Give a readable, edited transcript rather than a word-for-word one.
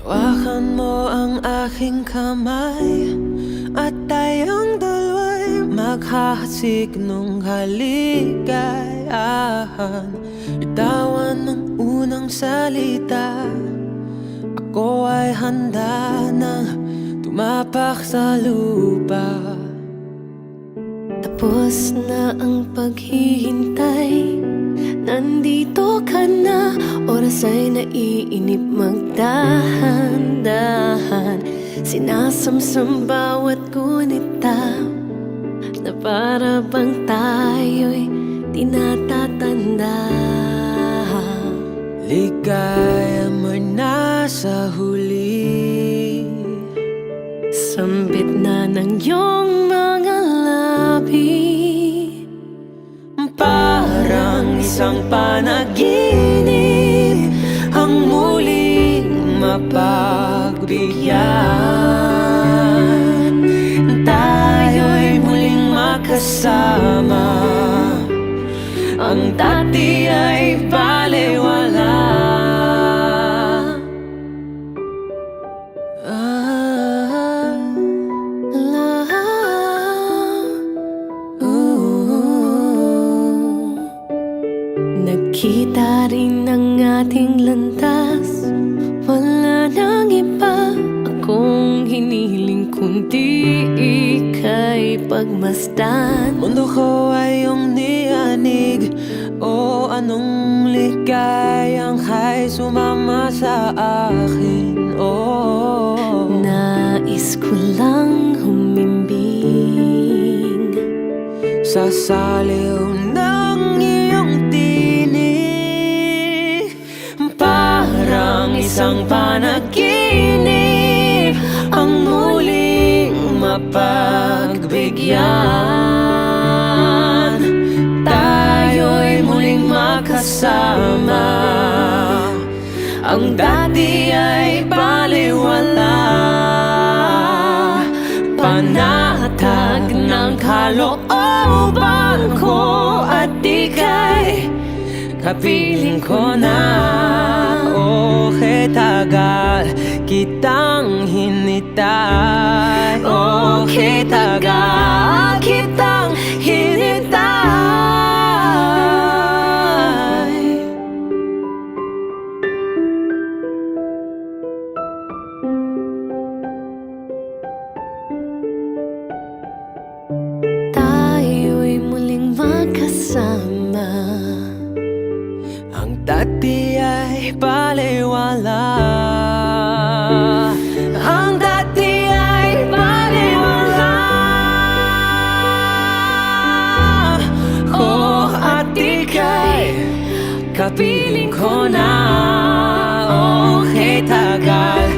Hawakan mo ang aking kamay at tayong dalawa'y maghahasik nung kaligayahan. Bitawan ng unang salita, ako ay handa nang tumapak sa lupa. Tapos na ang paghihintay, nandito ka na. Oras ay naiinip, magdahan-dahan. Sinasamsam bawat gunita, na para bang tayo'y tinatatanda. Ligaya mo'y nasa huli, sambit na ng iyong mga labi. parang isang panaginip ang muling mapagbigyan. Tayo'y muling makasama, ang dati ay balewala. Nakita rin ang ating landas, wala nang iba akong hiniling kundi ika'y pagmasdan. Mundo ko ay iyong niyanig, o anong ligayang kay sumama sa akin. Oh, Nais ko lang humimbing sa saliw ng iyong tinig, parang isang panaginip ang muling mapagbigyan. Tayo'y muling makasama, ang dati ay balewala. Panatag ng kalooban ko at ika'y kapiling ko na. O tagal kitang hinintay, o tagal kitang hinintay. tayo'y muling magkasama, ang dati ay balewala. Ang dati ay balewala. Oh, at ika'y kapiling ko na. Oh, tagal